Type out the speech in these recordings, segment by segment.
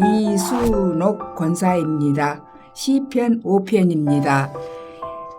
이순옥 권사입니다. 시편 5편입니다.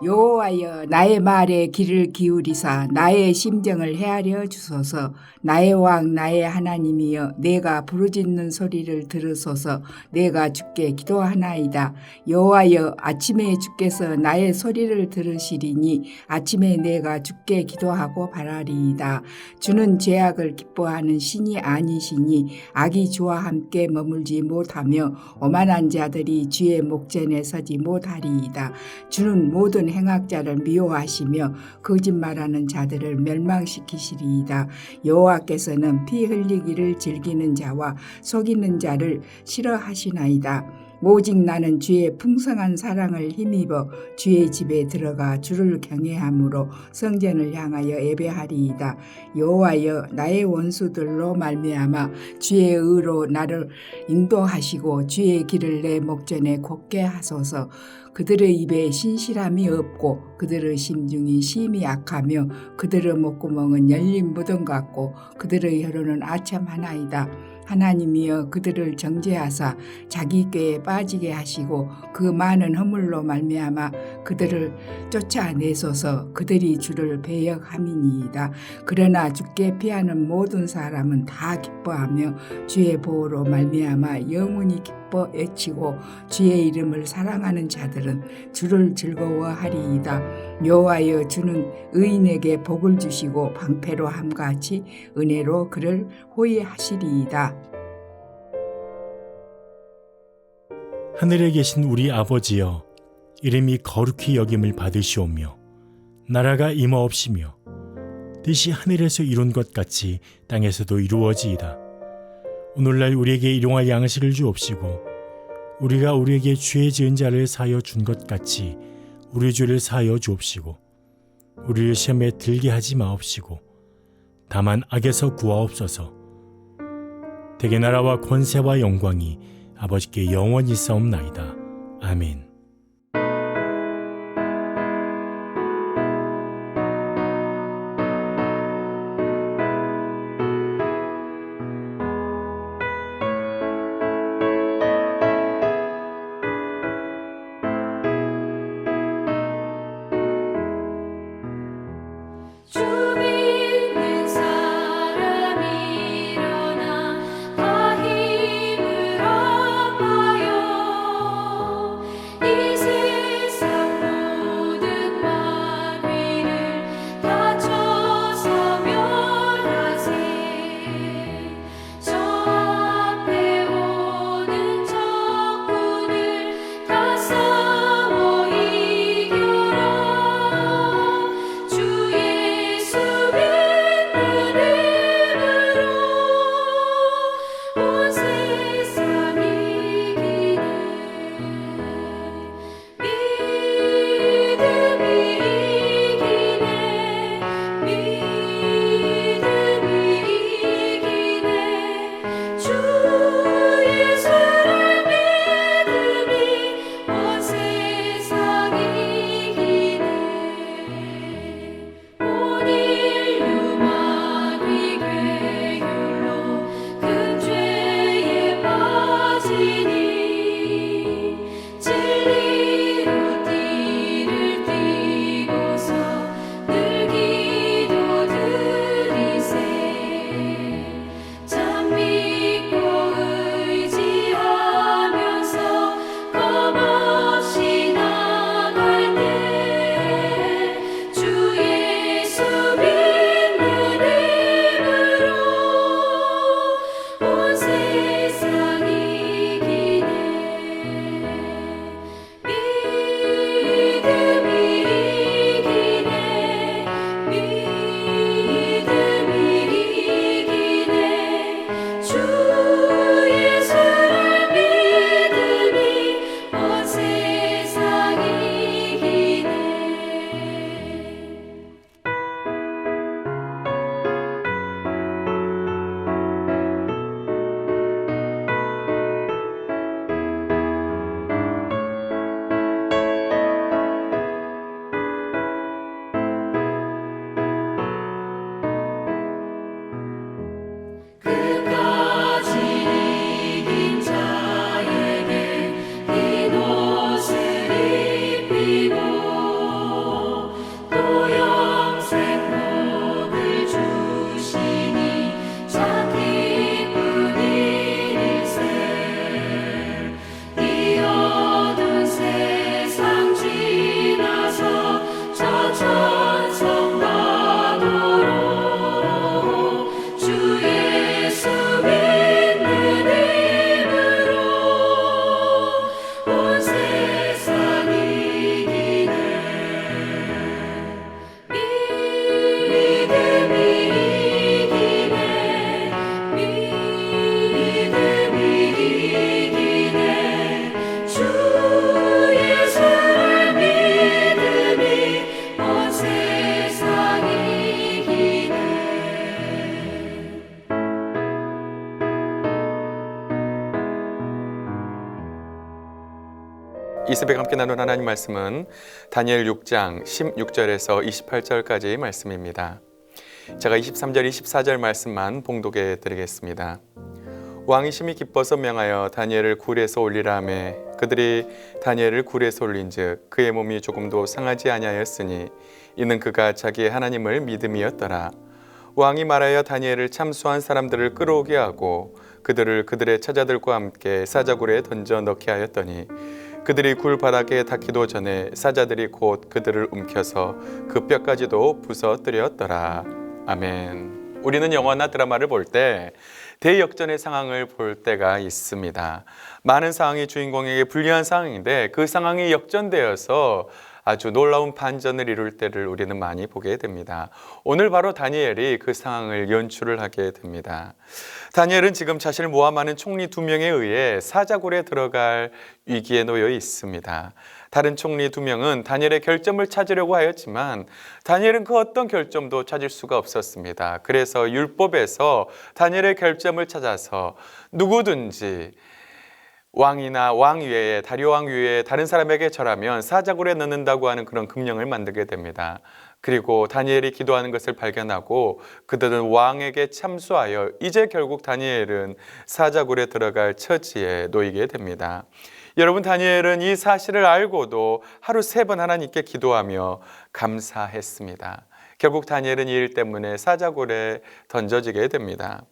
여호와여 나의 말에 귀를 기울이사 나의 심정을 헤아려 주소서. 나의 왕 나의 하나님이여 내가 부르짖는 소리를 들으소서. 내가 주께 기도하나이다. 여호와여 아침에 주께서 나의 소리를 들으시리니 아침에 내가 주께 기도하고 바라리이다. 주는 죄악을 기뻐하는 신이 아니시니 악이 주와 함께 머물지 못하며 오만한 자들이 주의 목전에 서지 못하리이다. 주는 모든 행악자를 미워하시며 거짓말하는 자들을 멸망시키시리이다. 여호와께서는 피 흘리기를 즐기는 자와 속이는 자를 싫어하시나이다. 오직 나는 주의 풍성한 사랑을 힘입어 주의 집에 들어가 주를 경외함으로 성전을 향하여 예배하리이다. 여호와여 나의 원수들로 말미암아 주의 의로 나를 인도하시고 주의 길을 내 목전에 곱게 하소서. 그들의 입에 신실함이 없고 그들의 심중이 심히 악하며 그들의 목구멍은 열린 무덤 같고 그들의 혀로는 아첨하나이다. 하나님이여 그들을 정죄하사 자기 꾀에 빠지게 하시고 그 많은 허물로 말미암아 그들을 쫓아내소서. 그들이 주를 배역함이니이다. 그러나 주께 피하는 모든 사람은 다 기뻐하며 주의 보호로 말미암아 영원히 기뻐 외치고 주의 이름을 사랑하는 자들은 주를 즐거워하리이다. 여호와여 주는 의인에게 복을 주시고 방패로 함같이 은혜로 그를 호위하시리이다. 하늘에 계신 우리 아버지여, 이름이 거룩히 여김을 받으시오며 나라가 임하옵시며 뜻이 하늘에서 이룬 것 같이 땅에서도 이루어지이다. 오늘날 우리에게 일용할 양식을 주옵시고 우리가 우리에게 죄 지은 자를 사하여 준 것 같이 우리 죄를 사하여 주옵시고 우리를 시험에 들게 하지 마옵시고 다만 악에서 구하옵소서. 대개 나라와 권세와 영광이 아버지께 영원히 있사옵나이다. 아멘. 이 이 새벽 함께 나눈 하나님 말씀은 다니엘 6장 16절에서 28절까지의 말씀입니다. 제가 23절, 24절 말씀만 봉독해 드리겠습니다. 왕이 심히 기뻐서 명하여 다니엘을 굴에서 올리라 하매 그들이 다니엘을 굴에서 올린즉 그의 몸이 조금도 상하지 아니하였으니 이는 그가 자기의 하나님을 믿음이었더라. 왕이 말하여 다니엘을 참수한 사람들을 끌어오게 하고 그들을 그들의 처자들과 함께 사자굴에 던져 넣게 하였더니 그들이 굴 바닥에 닿기도 전에 사자들이 곧 그들을 움켜서 그 뼈까지도 부서뜨렸더라. 아멘. 우리는 영화나 드라마를 볼 때 대역전의 상황을 볼 때가 있습니다. 많은 상황이 주인공에게 불리한 상황인데 그 상황이 역전되어서 아주 놀라운 반전을 이룰 때를 우리는 많이 보게 됩니다. 오늘 바로 다니엘이 그 상황을 연출을 하게 됩니다. 다니엘은 지금 자신을 모함하는 총리 2명에 의해 사자굴에 들어갈 위기에 놓여 있습니다. 다른 총리 2명은 다니엘의 결점을 찾으려고 하였지만 다니엘은 그 어떤 결점도 찾을 수가 없었습니다. 그래서 율법에서 다니엘의 결점을 찾아서 누구든지 왕이나 왕 외에 다리오 왕 외에 다른 사람에게 절하면 사자굴에 넣는다고 하는 그런 금령을 만들게 됩니다. 그리고 다니엘이 기도하는 것을 발견하고 그들은 왕에게 참수하여 이제 결국 다니엘은 사자굴에 들어갈 처지에 놓이게 됩니다. 여러분, 다니엘은 이 사실을 알고도 하루 3번 하나님께 기도하며 감사했습니다. 결국 다니엘은 이 일 때문에 사자굴에 던져지게 됩니다.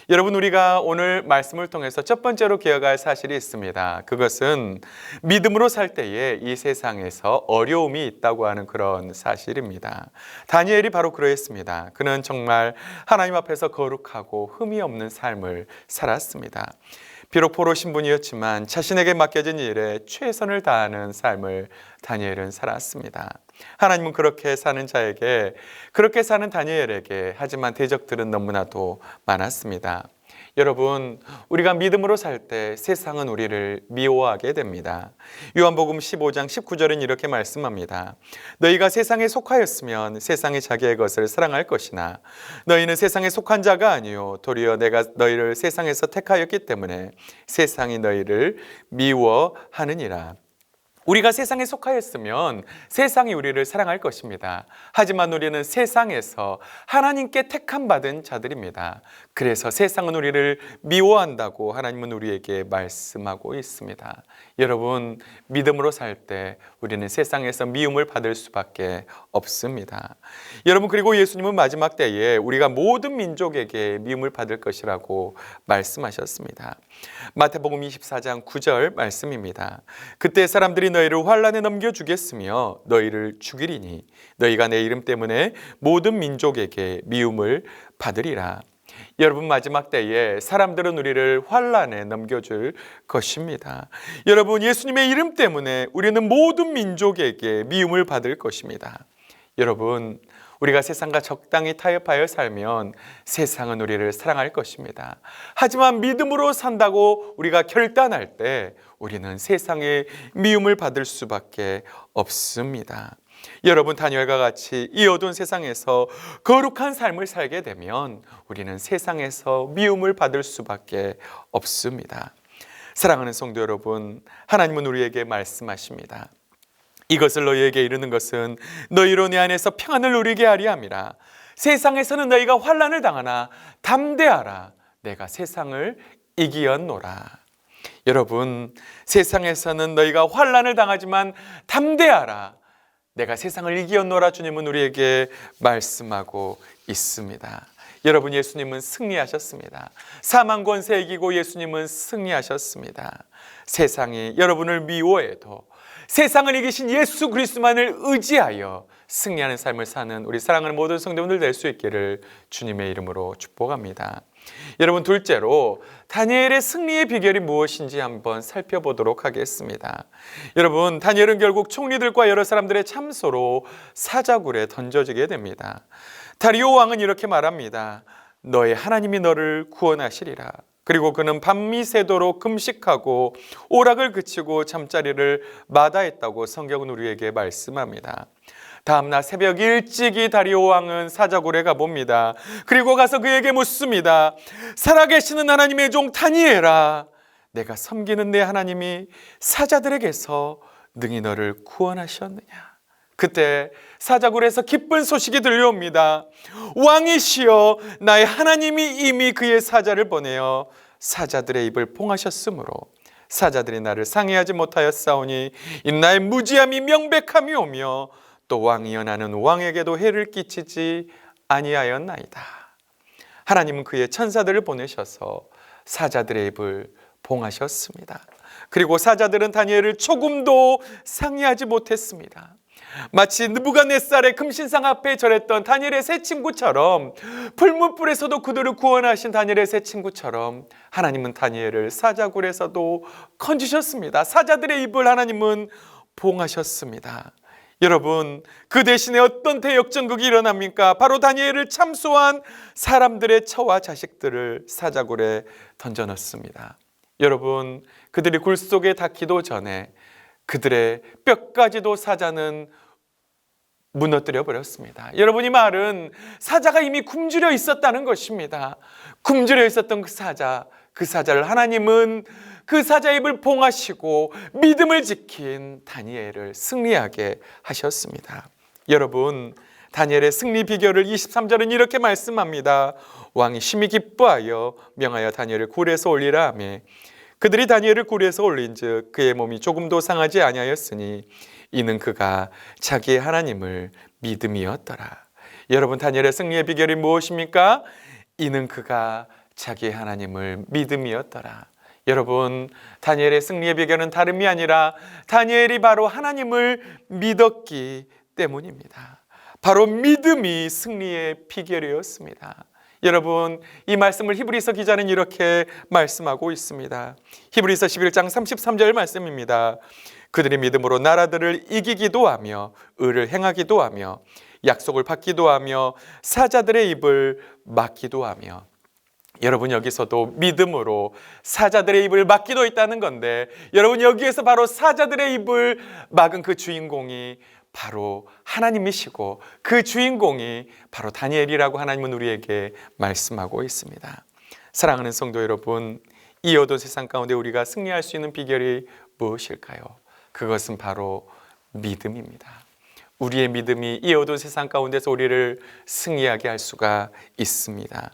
여러분, 우리가 오늘 말씀을 통해서 첫 번째로 기억할 사실이 있습니다. 그것은 믿음으로 살 때에 이 세상에서 어려움이 있다고 하는 그런 사실입니다. 다니엘이 바로 그러했습니다. 그는 정말 하나님 앞에서 거룩하고 흠이 없는 삶을 살았습니다. 비록 포로 신분이었지만 자신에게 맡겨진 일에 최선을 다하는 삶을 다니엘은 살았습니다. 하나님은 그렇게 사는 자에게, 그렇게 사는 다니엘에게 하지만 대적들은 너무나도 많았습니다. 여러분, 우리가 믿음으로 살 때 세상은 우리를 미워하게 됩니다. 요한복음 15장 19절은 이렇게 말씀합니다. 너희가 세상에 속하였으면 세상이 자기의 것을 사랑할 것이나 너희는 세상에 속한 자가 아니요 도리어 내가 너희를 세상에서 택하였기 때문에 세상이 너희를 미워하느니라. 우리가 세상에 속하였으면 세상이 우리를 사랑할 것입니다. 하지만 우리는 세상에서 하나님께 택함받은 자들입니다. 그래서 세상은 우리를 미워한다고 하나님은 우리에게 말씀하고 있습니다. 여러분, 믿음으로 살 때 우리는 세상에서 미움을 받을 수밖에 없습니다. 여러분, 그리고 예수님은 마지막 때에 우리가 모든 민족에게 미움을 받을 것이라고 말씀하셨습니다. 마태복음 24장 9절 말씀입니다. 그때 사람들이 너희를 환란에 넘겨주겠으며 너희를 죽이리니 너희가 내 이름 때문에 모든 민족에게 미움을 받으리라. 여러분, 마지막 때에 사람들은 우리를 환란에 넘겨줄 것입니다. 여러분, 예수님의 이름 때문에 우리는 모든 민족에게 미움을 받을 것입니다. 여러분, 우리가 세상과 적당히 타협하여 살면 세상은 우리를 사랑할 것입니다. 하지만 믿음으로 산다고 우리가 결단할 때 우리는 세상의 미움을 받을 수밖에 없습니다. 여러분, 다니엘과 같이 이 어두운 세상에서 거룩한 삶을 살게 되면 우리는 세상에서 미움을 받을 수밖에 없습니다. 사랑하는 성도 여러분, 하나님은 우리에게 말씀하십니다. 이것을 너희에게 이르는 것은 너희로 내 안에서 평안을 누리게 하리 함이라. 세상에서는 너희가 환난을 당하나 담대하라. 내가 세상을 이기었노라. 여러분, 세상에서는 너희가 환난을 당하지만 담대하라. 내가 세상을 이기었노라. 주님은 우리에게 말씀하고 있습니다. 여러분, 예수님은 승리하셨습니다. 사망 권세 이기고 예수님은 승리하셨습니다. 세상이 여러분을 미워해도 세상을 이기신 예수 그리스도만을 의지하여 승리하는 삶을 사는 우리 사랑하는 모든 성도분들 될 수 있기를 주님의 이름으로 축복합니다. 여러분, 둘째로 다니엘의 승리의 비결이 무엇인지 한번 살펴보도록 하겠습니다. 여러분, 다니엘은 결국 총리들과 여러 사람들의 참소로 사자굴에 던져지게 됩니다. 다리오 왕은 이렇게 말합니다. 너의 하나님이 너를 구원하시리라. 그리고 그는 밤이 새도록 금식하고 오락을 그치고 잠자리를 마다했다고 성경은 우리에게 말씀합니다. 다음날 새벽 일찍이 다리오 왕은 사자굴에 가봅니다. 그리고 가서 그에게 묻습니다. 살아계시는 하나님의 종 다니엘아, 내가 섬기는 내 하나님이 사자들에게서 능히 너를 구원하셨느냐. 그때 사자굴에서 기쁜 소식이 들려옵니다. 왕이시여, 나의 하나님이 이미 그의 사자를 보내어 사자들의 입을 봉하셨으므로 사자들이 나를 상해하지 못하였사오니 이 나의 무지함이 명백함이 오며 또 왕이여 나는 왕에게도 해를 끼치지 아니하였나이다. 하나님은 그의 천사들을 보내셔서 사자들의 입을 봉하셨습니다. 그리고 사자들은 다니엘을 조금도 상해하지 못했습니다. 마치 느부갓네살의 금신상 앞에 절했던 다니엘의 세 친구처럼, 풀문불에서도 그들을 구원하신 다니엘의 세 친구처럼 하나님은 다니엘을 사자굴에서도 건지셨습니다. 사자들의 입을 하나님은 봉하셨습니다. 여러분, 그 대신에 어떤 대역전극이 일어납니까? 바로 다니엘을 참소한 사람들의 처와 자식들을 사자굴에 던져넣습니다. 여러분, 그들이 굴 속에 닿기도 전에 그들의 뼈까지도 사자는 무너뜨려 버렸습니다. 여러분, 이 말은 사자가 이미 굶주려 있었다는 것입니다. 굶주려 있었던 그 사자를 하나님은 그 사자의 입을 봉하시고 믿음을 지킨 다니엘을 승리하게 하셨습니다. 여러분, 다니엘의 승리 비결을 23절은 이렇게 말씀합니다. 왕이 심히 기뻐하여 명하여 다니엘을 굴에서 올리라 하며 그들이 다니엘을 굴에서 올린즉 그의 몸이 조금도 상하지 아니하였으니 이는 그가 자기의 하나님을 믿음이었더라. 여러분, 다니엘의 승리의 비결이 무엇입니까? 이는 그가 자기의 하나님을 믿음이었더라. 여러분, 다니엘의 승리의 비결은 다름이 아니라 다니엘이 바로 하나님을 믿었기 때문입니다. 바로 믿음이 승리의 비결이었습니다. 여러분, 이 말씀을 히브리서 기자는 이렇게 말씀하고 있습니다. 히브리서 11장 33절 말씀입니다. 그들이 믿음으로 나라들을 이기기도 하며 의를 행하기도 하며 약속을 받기도 하며 사자들의 입을 막기도 하며. 여러분, 여기서도 믿음으로 사자들의 입을 막기도 있다는 건데, 여러분, 여기에서 바로 사자들의 입을 막은 그 주인공이 바로 하나님이시고 그 주인공이 바로 다니엘이라고 하나님은 우리에게 말씀하고 있습니다. 사랑하는 성도 여러분, 이 어두운 세상 가운데 우리가 승리할 수 있는 비결이 무엇일까요? 그것은 바로 믿음입니다. 우리의 믿음이 이 어두운 세상 가운데서 우리를 승리하게 할 수가 있습니다.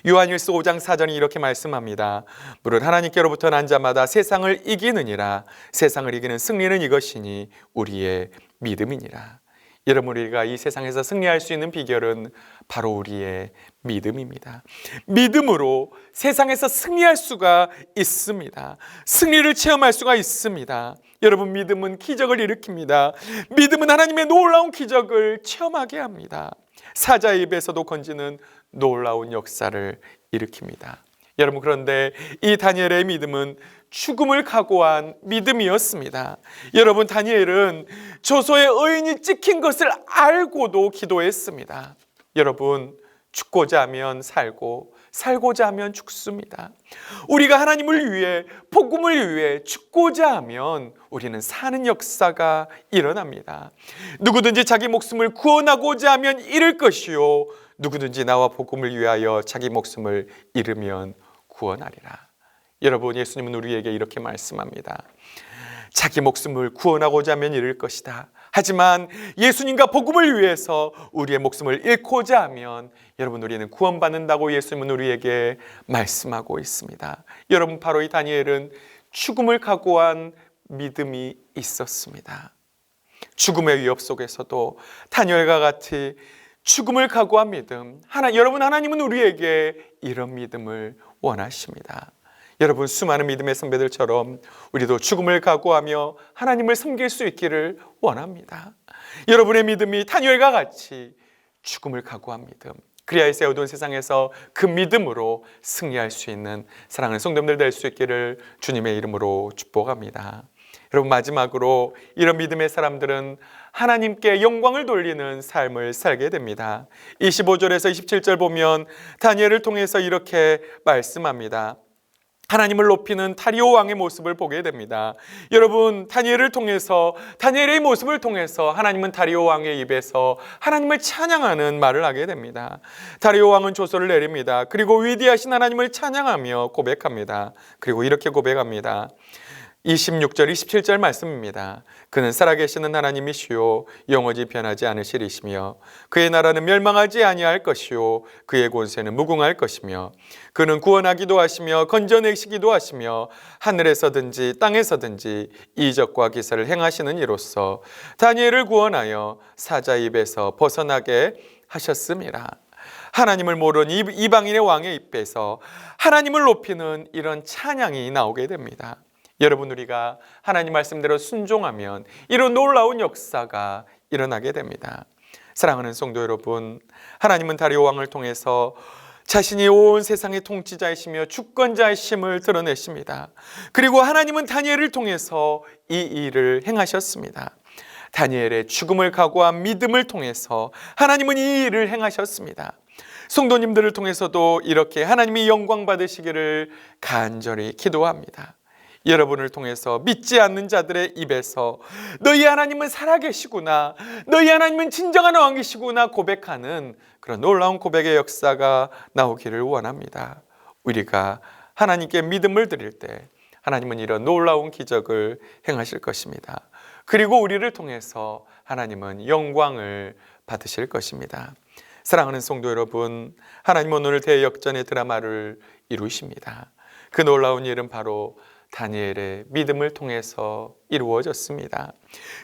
요한일서 5장 4절이 이렇게 말씀합니다. 무릇 하나님께로부터 난 자마다 세상을 이기느니라. 세상을 이기는 승리는 이것이니 우리의 믿음이니라. 여러분, 우리가 이 세상에서 승리할 수 있는 비결은 바로 우리의 믿음입니다. 믿음으로 세상에서 승리할 수가 있습니다. 승리를 체험할 수가 있습니다. 여러분, 믿음은 기적을 일으킵니다. 믿음은 하나님의 놀라운 기적을 체험하게 합니다. 사자의 입에서도 건지는 놀라운 역사를 일으킵니다. 여러분, 그런데 이 다니엘의 믿음은 죽음을 각오한 믿음이었습니다. 여러분, 다니엘은 조소의 의인이 찍힌 것을 알고도 기도했습니다. 여러분, 죽고자 하면 살고 살고자 하면 죽습니다. 우리가 하나님을 위해, 복음을 위해 죽고자 하면 우리는 사는 역사가 일어납니다. 누구든지 자기 목숨을 구원하고자 하면 잃을 것이요 누구든지 나와 복음을 위하여 자기 목숨을 잃으면 구원하리라. 여러분, 예수님은 우리에게 이렇게 말씀합니다. 자기 목숨을 구원하고자 하면 잃을 것이다. 하지만 예수님과 복음을 위해서 우리의 목숨을 잃고자 하면 여러분, 우리는 구원받는다고 예수님은 우리에게 말씀하고 있습니다. 여러분, 바로 이 다니엘은 죽음을 각오한 믿음이 있었습니다. 죽음의 위협 속에서도 다니엘과 같이 죽음을 각오한 믿음, 여러분, 하나님은 우리에게 이런 믿음을 원하십니다. 여러분, 수많은 믿음의 선배들처럼 우리도 죽음을 각오하며 하나님을 섬길 수 있기를 원합니다. 여러분의 믿음이 다니엘과 같이 죽음을 각오한 믿음, 그리하여 이 어두운 세상에서 그 믿음으로 승리할 수 있는 사랑하는 성도님들 될 수 있기를 주님의 이름으로 축복합니다. 여러분, 마지막으로 이런 믿음의 사람들은 하나님께 영광을 돌리는 삶을 살게 됩니다. 25절에서 27절 보면 다니엘을 통해서 이렇게 말씀합니다. 하나님을 높이는 다리오 왕의 모습을 보게 됩니다. 여러분, 다니엘을 통해서, 다니엘의 모습을 통해서 하나님은 다리오 왕의 입에서 하나님을 찬양하는 말을 하게 됩니다. 다리오 왕은 조서를 내립니다. 그리고 위대하신 하나님을 찬양하며 고백합니다. 그리고 이렇게 고백합니다. 26절, 27절 말씀입니다. 그는 살아계시는 하나님이시요 영원히 변하지 않으시리시며 그의 나라는 멸망하지 아니할 것이요 그의 권세는 무궁할 것이며 그는 구원하기도 하시며 건져내시기도 하시며 하늘에서든지 땅에서든지 이적과 기사를 행하시는 이로써 다니엘을 구원하여 사자 입에서 벗어나게 하셨습니다. 하나님을 모르는 이방인의 왕의 입에서 하나님을 높이는 이런 찬양이 나오게 됩니다. 여러분, 우리가 하나님 말씀대로 순종하면 이런 놀라운 역사가 일어나게 됩니다. 사랑하는 성도 여러분, 하나님은 다리오 왕을 통해서 자신이 온 세상의 통치자이시며 주권자이심을 드러내십니다. 그리고 하나님은 다니엘을 통해서 이 일을 행하셨습니다. 다니엘의 죽음을 각오한 믿음을 통해서 하나님은 이 일을 행하셨습니다. 성도님들을 통해서도 이렇게 하나님이 영광 받으시기를 간절히 기도합니다. 여러분을 통해서 믿지 않는 자들의 입에서 너희 하나님은 살아계시구나, 너희 하나님은 진정한 왕이시구나 고백하는 그런 놀라운 고백의 역사가 나오기를 원합니다. 우리가 하나님께 믿음을 드릴 때 하나님은 이런 놀라운 기적을 행하실 것입니다. 그리고 우리를 통해서 하나님은 영광을 받으실 것입니다. 사랑하는 성도 여러분, 하나님은 오늘 대역전의 드라마를 이루십니다. 그 놀라운 일은 바로 다니엘의 믿음을 통해서 이루어졌습니다.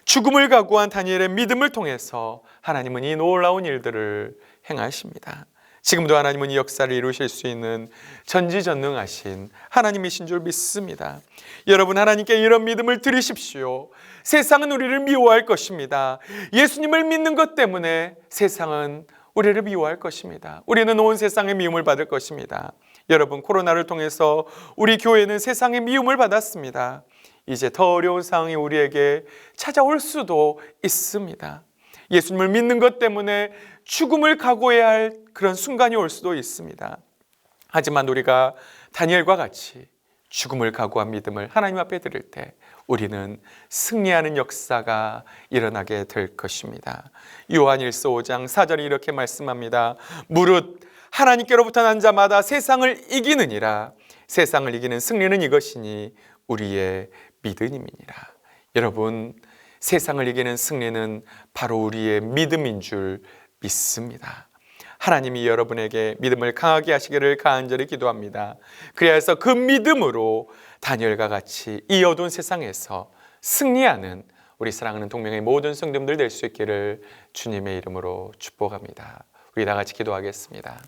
죽음을 각오한 다니엘의 믿음을 통해서 하나님은 이 놀라운 일들을 행하십니다. 지금도 하나님은 이 역사를 이루실 수 있는 전지전능하신 하나님이신 줄 믿습니다. 여러분, 하나님께 이런 믿음을 드리십시오. 세상은 우리를 미워할 것입니다. 예수님을 믿는 것 때문에 세상은 우리를 미워할 것입니다. 우리는 온 세상의 미움을 받을 것입니다. 여러분, 코로나를 통해서 우리 교회는 세상의 미움을 받았습니다. 이제 더 어려운 상황이 우리에게 찾아올 수도 있습니다. 예수님을 믿는 것 때문에 죽음을 각오해야 할 그런 순간이 올 수도 있습니다. 하지만 우리가 다니엘과 같이 죽음을 각오한 믿음을 하나님 앞에 드릴 때 우리는 승리하는 역사가 일어나게 될 것입니다. 요한일서 5장 4절이 이렇게 말씀합니다. 무릇 하나님께로부터 난 자마다 세상을 이기느니라. 세상을 이기는 승리는 이것이니 우리의 믿음이니라. 여러분, 세상을 이기는 승리는 바로 우리의 믿음인 줄 믿습니다. 하나님이 여러분에게 믿음을 강하게 하시기를 간절히 기도합니다. 그래서 그 믿음으로 다니엘과 같이 이 어두운 세상에서 승리하는 우리 사랑하는 동명의 모든 성도님들 될 수 있기를 주님의 이름으로 축복합니다. 우리 다 같이 기도하겠습니다.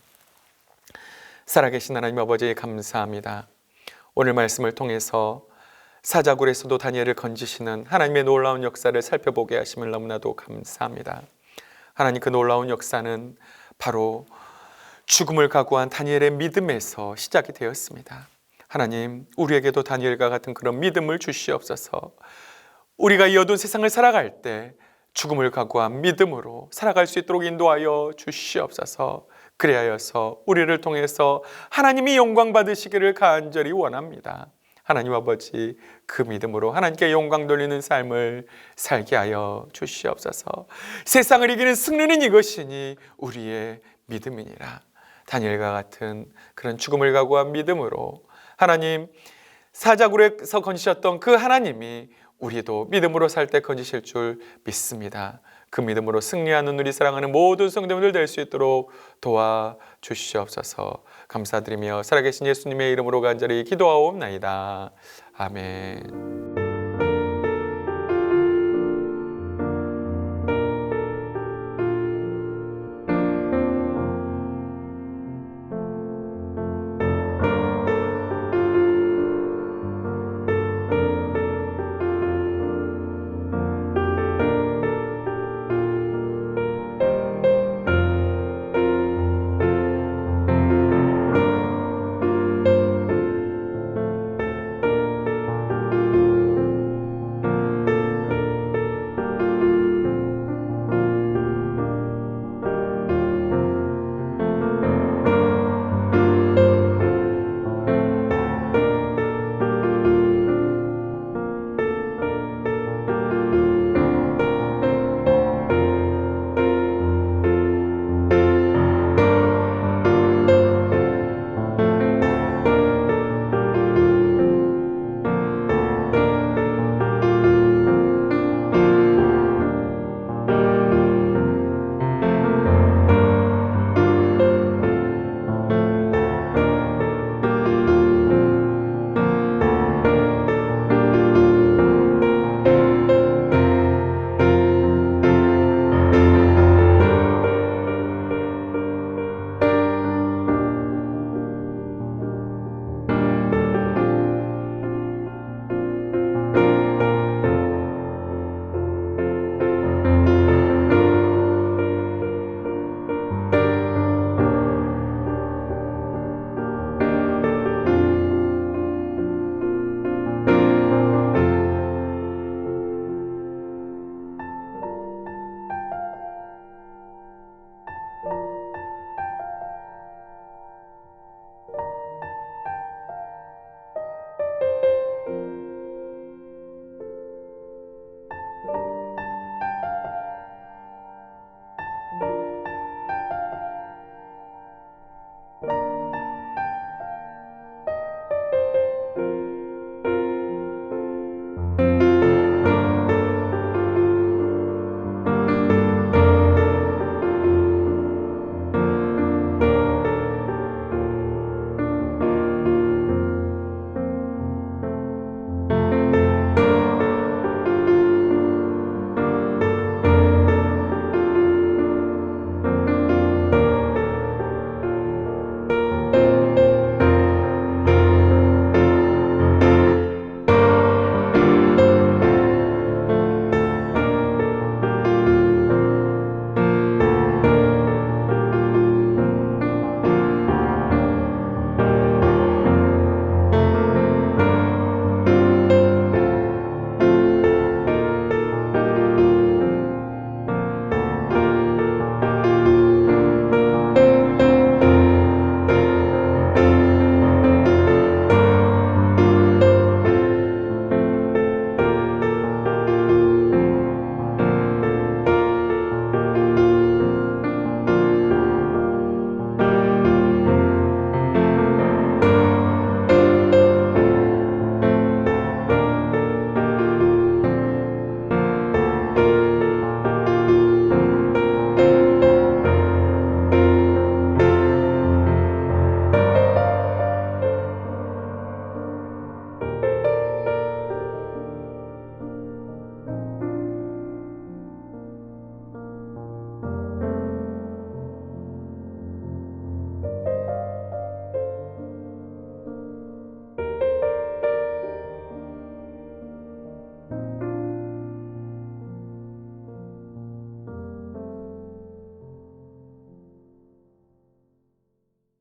살아계신 하나님 아버지, 감사합니다. 오늘 말씀을 통해서 사자굴에서도 다니엘을 건지시는 하나님의 놀라운 역사를 살펴보게 하심을 너무나도 감사합니다. 하나님, 그 놀라운 역사는 바로 죽음을 각오한 다니엘의 믿음에서 시작이 되었습니다. 하나님, 우리에게도 다니엘과 같은 그런 믿음을 주시옵소서. 우리가 이 어두운 세상을 살아갈 때 죽음을 각오한 믿음으로 살아갈 수 있도록 인도하여 주시옵소서. 그리하여서 우리를 통해서 하나님이 영광 받으시기를 간절히 원합니다. 하나님 아버지, 그 믿음으로 하나님께 영광 돌리는 삶을 살게 하여 주시옵소서. 세상을 이기는 승리는 이것이니 우리의 믿음이니라. 다니엘과 같은 그런 죽음을 각오한 믿음으로 하나님, 사자굴에서 건지셨던 그 하나님이 우리도 믿음으로 살 때 건지실 줄 믿습니다. 그 믿음으로 승리하는 우리 사랑하는 모든 성도님들 될 수 있도록 도와주시옵소서. 감사드리며 살아계신 예수님의 이름으로 간절히 기도하옵나이다. 아멘.